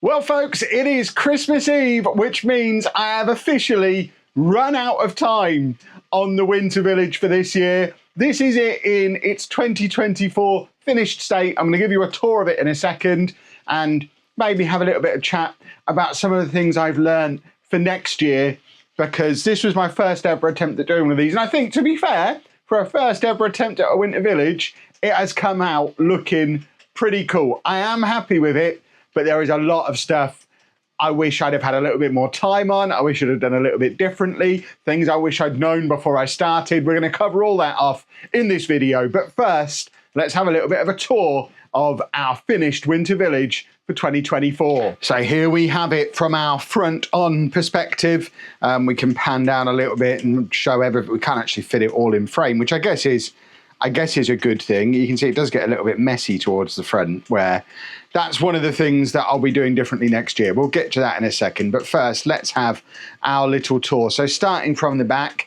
Well, folks, it is Christmas Eve, which means I have officially run out of time on the Winter Village for this year. This is it in its 2024 finished state. I'm going to give you a tour of it in a second and maybe have a little bit of chat about some of the things I've learned for next year, because this was my first ever attempt at doing one of these. And I think, to be fair, for a first ever attempt at a Winter Village, it has come out looking pretty cool. I am happy with it. But there is a lot of stuff I wish I'd have had a little bit more time on. I wish I'd have done a little bit differently. Things I wish I'd known before I started. We're going to cover all that off in this video. But first, let's have a little bit of a tour of our finished Winter Village for 2024. So here we have it from our front on perspective. We can pan down a little bit and show everything. We can't actually fit it all in frame, which I guess is a good thing. You can see it does get a little bit messy towards the front, where that's one of the things that I'll be doing differently next year. We'll get to that in a second, but first let's have our little tour. So starting from the back,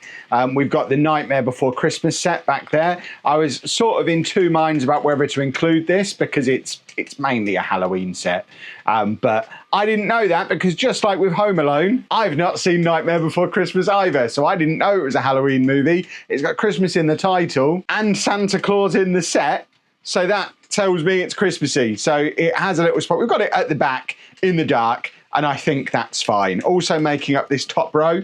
we've got the Nightmare Before Christmas set back there. I was sort of in two minds about whether to include this because it's mainly a Halloween set, but I didn't know that, because just like with Home Alone, I've not seen Nightmare Before Christmas either, so I didn't know it was a Halloween movie. It's got Christmas in the title and Santa Claus in the set, so that tells me it's Christmassy. So it has a little spot. We've got it at the back in the dark, and I think that's fine. Also making up this top row,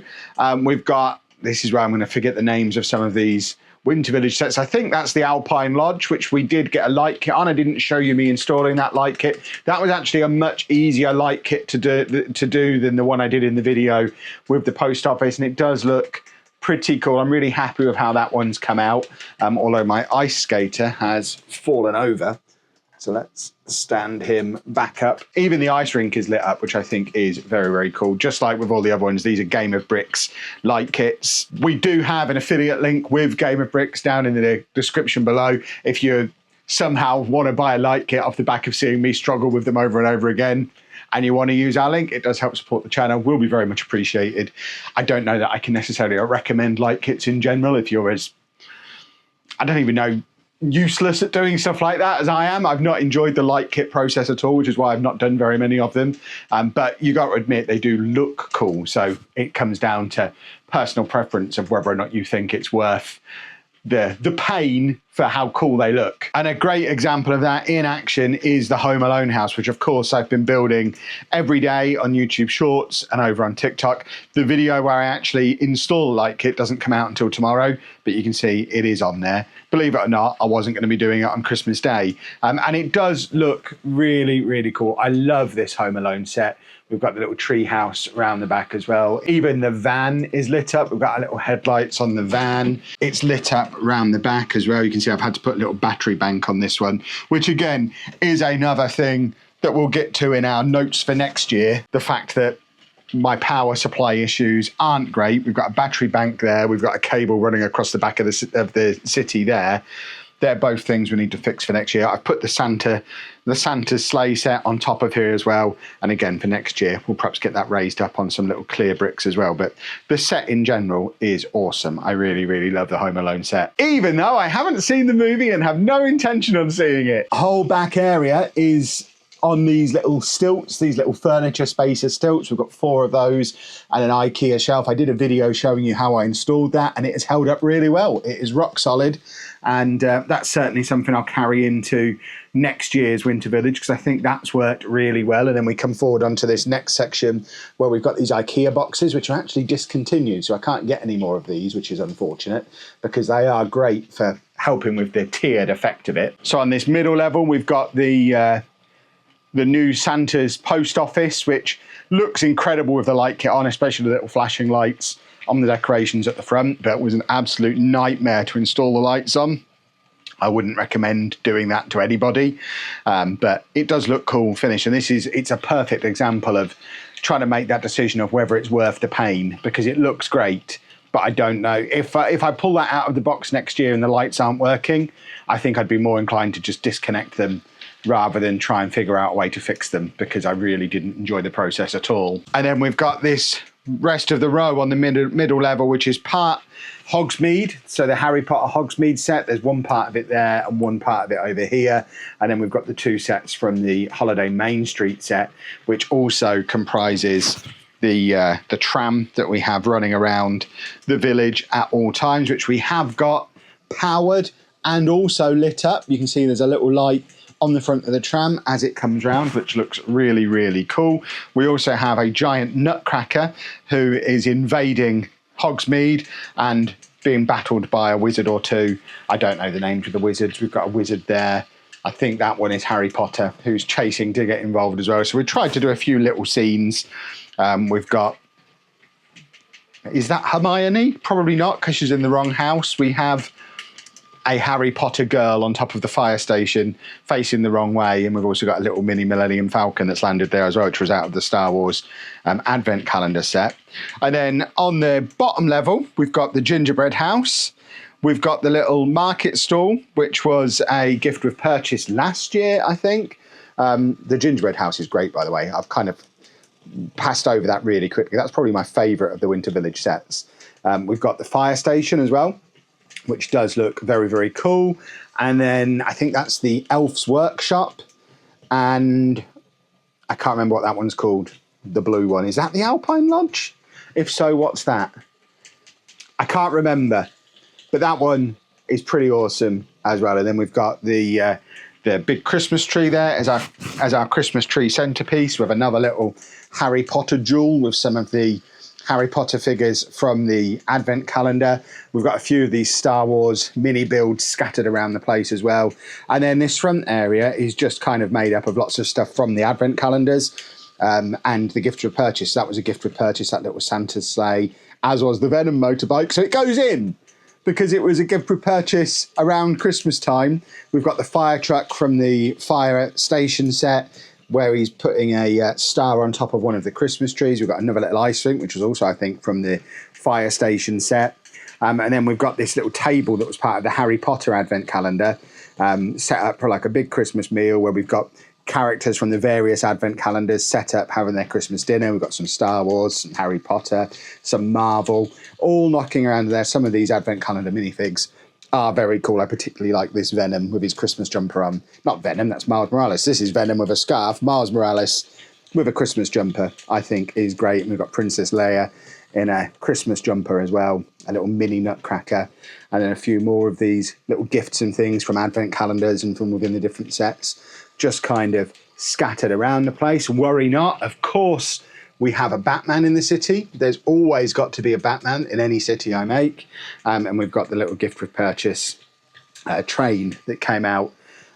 we've got, this is where I'm going to forget the names of some of these Winter Village sets. I think that's the Alpine Lodge, which we did get a light kit on. I didn't show you me installing that light kit. That was actually a much easier light kit to do than the one I did in the video with the post office, and it does look pretty cool. I'm really happy with how that one's come out, although my ice skater has fallen over. So let's stand him back up. Even the ice rink is lit up, which I think is very, very cool. Just like with all the other ones, these are Game of Bricks light kits. We do have an affiliate link with Game of Bricks down in the description below. If you somehow want to buy a light kit off the back of seeing me struggle with them over and over again, and you want to use our link, it does help support the channel. Will be very much appreciated. I don't know that I can necessarily recommend light kits in general if you're as, I don't even know, useless at doing stuff like that as I am. I've not enjoyed the light kit process at all, which is why I've not done very many of them. But you got to admit, they do look cool. So it comes down to personal preference of whether or not you think it's worth the pain for how cool they look. And a great example of that in action is the Home Alone house, which of course I've been building every day on YouTube Shorts and over on TikTok. The video where I actually install a light kit doesn't come out until tomorrow, but you can see it is on there. Believe it or not, I wasn't going to be doing it on Christmas Day. And it does look really, really cool. I love this Home Alone set. We've got the little tree house around the back as well. Even the van is lit up. We've got our little headlights on the van. It's lit up around the back as well. You can see I've had to put a little battery bank on this one, which again is another thing that we'll get to in our notes for next year. The fact that my power supply issues aren't great. We've got a battery bank there. We've got a cable running across the back of the city there. They're both things we need to fix for next year. I've put the Santa's sleigh set on top of here as well. And again, for next year, we'll perhaps get that raised up on some little clear bricks as well. But the set in general is awesome. I really, really love the Home Alone set, even though I haven't seen the movie and have no intention on seeing it. Whole back area is on these little stilts, these little furniture spacer stilts. We've got 4 of those and an IKEA shelf. I did a video showing you how I installed that, and it has held up really well. It is rock solid, and that's certainly something I'll carry into next year's Winter Village, because I think that's worked really well. And then we come forward onto this next section where we've got these IKEA boxes, which are actually discontinued, so I can't get any more of these, which is unfortunate, because they are great for helping with the tiered effect of it. So on this middle level, we've got the new Santa's post office, which looks incredible with the light kit on, especially the little flashing lights on the decorations at the front, but it was an absolute nightmare to install the lights on. I wouldn't recommend doing that to anybody, but it does look cool finish. And it's a perfect example of trying to make that decision of whether it's worth the pain, because it looks great, but I don't know. If I pull that out of the box next year and the lights aren't working, I think I'd be more inclined to just disconnect them rather than try and figure out a way to fix them, because I really didn't enjoy the process at all. And then we've got this rest of the row on the middle level, which is part Hogsmeade. So the Harry Potter Hogsmeade set, there's one part of it there and one part of it over here. And then we've got the two sets from the Holiday Main Street set, which also comprises the tram that we have running around the village at all times, which we have got powered and also lit up. You can see there's a little light on the front of the tram as it comes round, which looks really, really cool. We also have a giant nutcracker who is invading Hogsmeade and being battled by a wizard or two. I don't know the names of the wizards. We've got a wizard there. I think that one is Harry Potter, who's chasing to get involved as well. So we tried to do a few little scenes. We've got, is that Hermione? Probably not, because she's in the wrong house. We have a Harry Potter girl on top of the fire station facing the wrong way, and we've also got a little mini Millennium Falcon that's landed there as well, which was out of the Star Wars advent calendar set. And then on the bottom level, we've got the gingerbread house. We've got the little market stall, which was a gift with purchase last year, I think. The gingerbread house is great, by the way. I've kind of passed over that really quickly. That's probably my favourite of the Winter Village sets. We've got the fire station as well, which does look very, very cool. And then I think that's the Elf's Workshop. And I can't remember what that one's called, the blue one. Is that the Alpine Lodge? If so, what's that? I can't remember. But that one is pretty awesome as well. And then we've got the big Christmas tree there as our Christmas tree centerpiece, with another little Harry Potter jewel with some of the Harry Potter figures from the advent calendar. We've got a few of these Star Wars mini builds scattered around the place as well. And then this front area is just kind of made up of lots of stuff from the advent calendars and the gift with purchase. That was a gift with purchase, that little Santa's sleigh, as was the Venom motorbike. So it goes in because it was a gift with purchase around Christmas time. We've got the fire truck from the fire station set, where he's putting a star on top of one of the Christmas trees. We've got another little ice rink, which was also, I think, from the fire station set. And then we've got this little table that was part of the Harry Potter advent calendar, set up for like a big Christmas meal, where we've got characters from the various advent calendars set up having their Christmas dinner. We've got some Star Wars, some Harry Potter, some Marvel, all knocking around there. Some of these advent calendar minifigs are very cool. I particularly like this Venom with his Christmas jumper on. Not Venom, that's Miles Morales. This is Venom with a scarf. Miles Morales with a Christmas jumper, I think, is great. And we've got Princess Leia in a Christmas jumper as well, a little mini nutcracker, and then a few more of these little gifts and things from advent calendars and from within the different sets, just kind of scattered around the place. Worry not, of course, we have a Batman in the city. There's always got to be a Batman in any city I make. And we've got the little gift with purchase train that came out.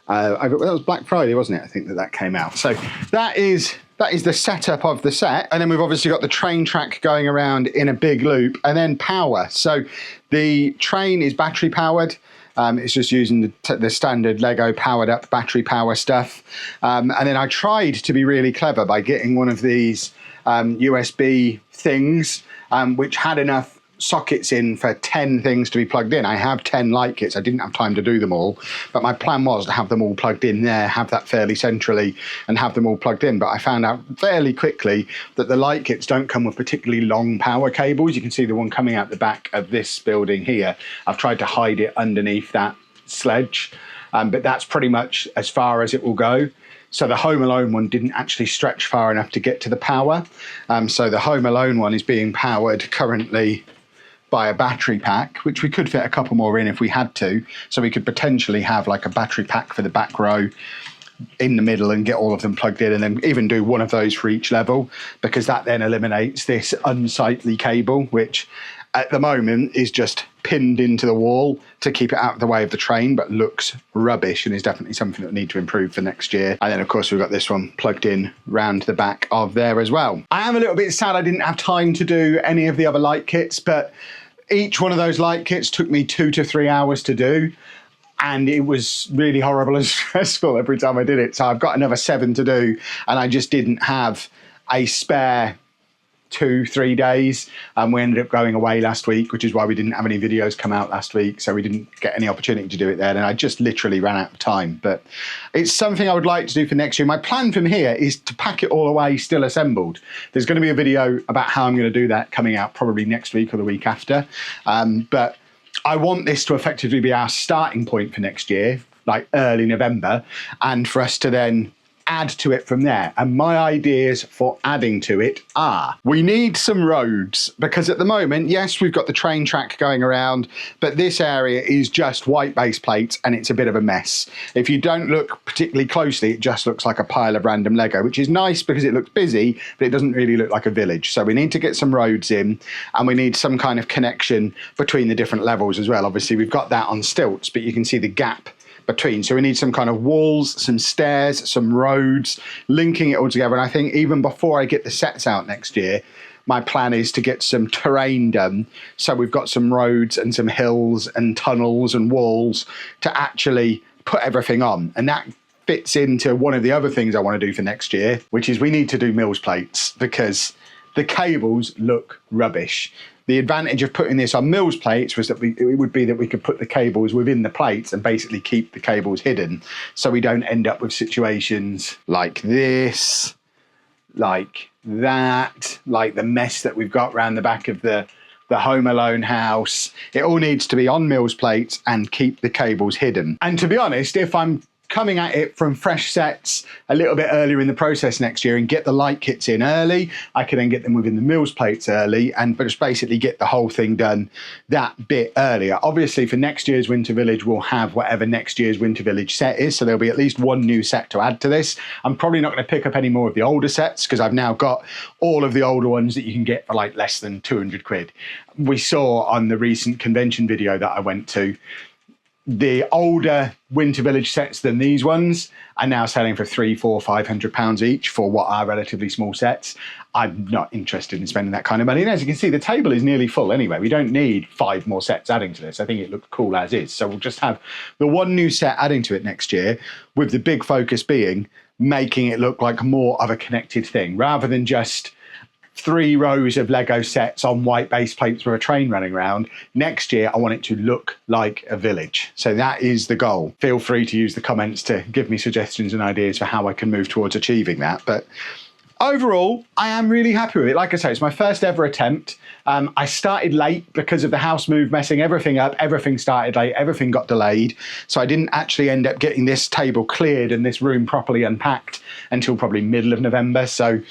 That was Black Friday, wasn't it? I think that came out. So that is the setup of the set. And then we've obviously got the train track going around in a big loop, and then power. So the train is battery powered. It's just using the standard Lego powered up battery power stuff. And then I tried to be really clever by getting one of these USB things, which had enough sockets in for 10 things to be plugged in. I have 10 light kits. I didn't have time to do them all, but my plan was to have them all plugged in there, have that fairly centrally, and have them all plugged in. But I found out fairly quickly that the light kits don't come with particularly long power cables. You can see the one coming out the back of this building here. I've tried to hide it underneath that sledge, but that's pretty much as far as it will go. So the Home Alone one didn't actually stretch far enough to get to the power. So the Home Alone one is being powered currently by a battery pack, which we could fit a couple more in if we had to. So we could potentially have like a battery pack for the back row in the middle and get all of them plugged in, and then even do one of those for each level, because that then eliminates this unsightly cable, which at the moment is just pinned into the wall to keep it out of the way of the train, but looks rubbish and is definitely something that we need to improve for next year. And then of course we've got this one plugged in round the back of there as well. I am a little bit sad I didn't have time to do any of the other light kits, but each one of those light kits took me 2 to 3 hours to do, and it was really horrible and stressful every time I did it. So I've got another 7 to do, and I just didn't have a spare 2-3 days, and we ended up going away last week, which is why we didn't have any videos come out last week, so we didn't get any opportunity to do it then, and I just literally ran out of time. But it's something I would like to do for next year. My plan from here is to pack it all away still assembled. There's going to be a video about how I'm going to do that coming out probably next week or the week after, but I want this to effectively be our starting point for next year, like early November, and for us to then add to it from there. And my ideas for adding to it are, we need some roads, because at the moment, yes, we've got the train track going around, but this area is just white base plates and it's a bit of a mess. If you don't look particularly closely, it just looks like a pile of random Lego, which is nice because it looks busy, but it doesn't really look like a village. So we need to get some roads in, and we need some kind of connection between the different levels as well. Obviously we've got that on stilts, but you can see the gap between. So we need some kind of walls, some stairs, some roads, linking it all together. And I think even before I get the sets out next year, my plan is to get some terrain done. So we've got some roads and some hills and tunnels and walls to actually put everything on. And that fits into one of the other things I want to do for next year, which is we need to do Mills plates, because the cables look rubbish. The advantage of putting this on Mills plates was that it would be that we could put the cables within the plates and basically keep the cables hidden, so we don't end up with situations like this, like that, like the mess that we've got around the back of the Home Alone house. It all needs to be on Mills plates and keep the cables hidden. And to be honest, if I'm coming at it from fresh sets a little bit earlier in the process next year and get the light kits in early, I can then get them within the Mills plates early and just basically get the whole thing done that bit earlier. Obviously for next year's Winter Village, we'll have whatever next year's Winter Village set is, so there'll be at least one new set to add to this. I'm probably not going to pick up any more of the older sets, because I've now got all of the older ones that you can get for like less than 200 quid. We saw on the recent convention video that I went to, the older Winter Village sets than these ones are now selling for £300, £400, £500 each for what are relatively small sets. I'm not interested in spending that kind of money. And as you can see, the table is nearly full anyway. We don't need 5 more sets adding to this. I think it looks cool as is. So we'll just have the one new set adding to it next year, with the big focus being making it look like more of a connected thing, rather than just 3 rows of Lego sets on white base plates with a train running around. Next year, I want it to look like a village. So that is the goal. Feel free to use the comments to give me suggestions and ideas for how I can move towards achieving that. But overall, I am really happy with it. Like I say, it's my first ever attempt. I started late because of the house move messing everything up. Everything started late, everything got delayed. So I didn't actually end up getting this table cleared and this room properly unpacked until probably middle of November. So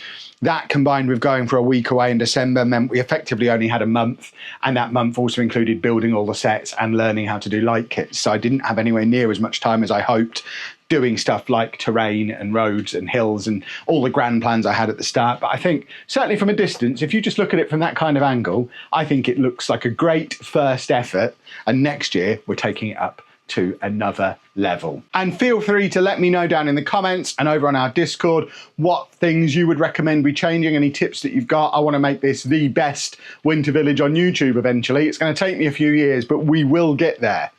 that, combined with going for a week away in December, meant we effectively only had a month, and that month also included building all the sets and learning how to do light kits. So I didn't have anywhere near as much time as I hoped doing stuff like terrain and roads and hills and all the grand plans I had at the start. But I think, certainly from a distance, if you just look at it from that kind of angle, I think it looks like a great first effort, and next year we're taking it up to another level. And feel free to let me know down in the comments and over on our Discord what things you would recommend we changing, any tips that you've got. I want to make this the best Winter Village on YouTube eventually. It's going to take me a few years, but we will get there,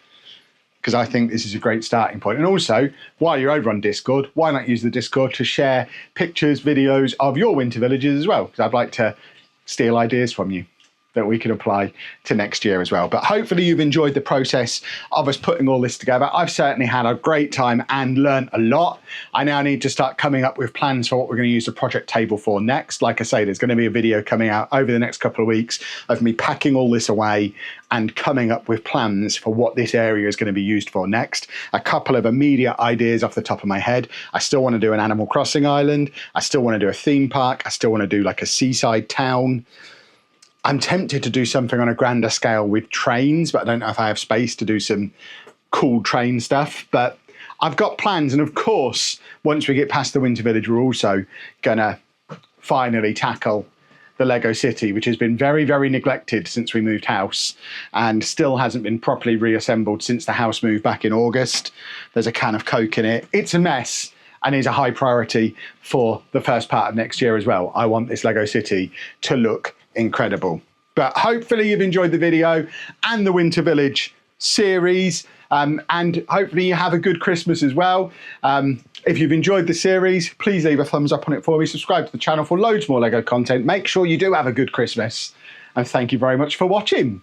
because I think this is a great starting point. And also, while you're over on Discord, why not use the Discord to share pictures, videos of your Winter Villages as well? Because I'd like to steal ideas from you that we can apply to next year as well. But hopefully you've enjoyed the process of us putting all this together. I've certainly had a great time and learned a lot. I now need to start coming up with plans for what we're going to use the project table for next. Like I say, there's going to be a video coming out over the next couple of weeks of me packing all this away and coming up with plans for what this area is going to be used for next. A couple of immediate ideas off the top of my head. I still want to do an Animal Crossing island. I still want to do a theme park. I still want to do like a seaside town. I'm tempted to do something on a grander scale with trains, but I don't know if I have space to do some cool train stuff. But I've got plans, and of course, once we get past the Winter Village, we're also gonna finally tackle the Lego City, which has been very, very neglected since we moved house and still hasn't been properly reassembled since the house moved back in August. There's a can of Coke in it. It's a mess and is a high priority for the first part of next year as well. I want this Lego City to look incredible. But hopefully you've enjoyed the video and the Winter Village series, and hopefully you have a good Christmas as well. If you've enjoyed the series, please leave a thumbs up on it for me. Subscribe to the channel for loads more Lego content. Make sure you do have a good Christmas, and thank you very much for watching.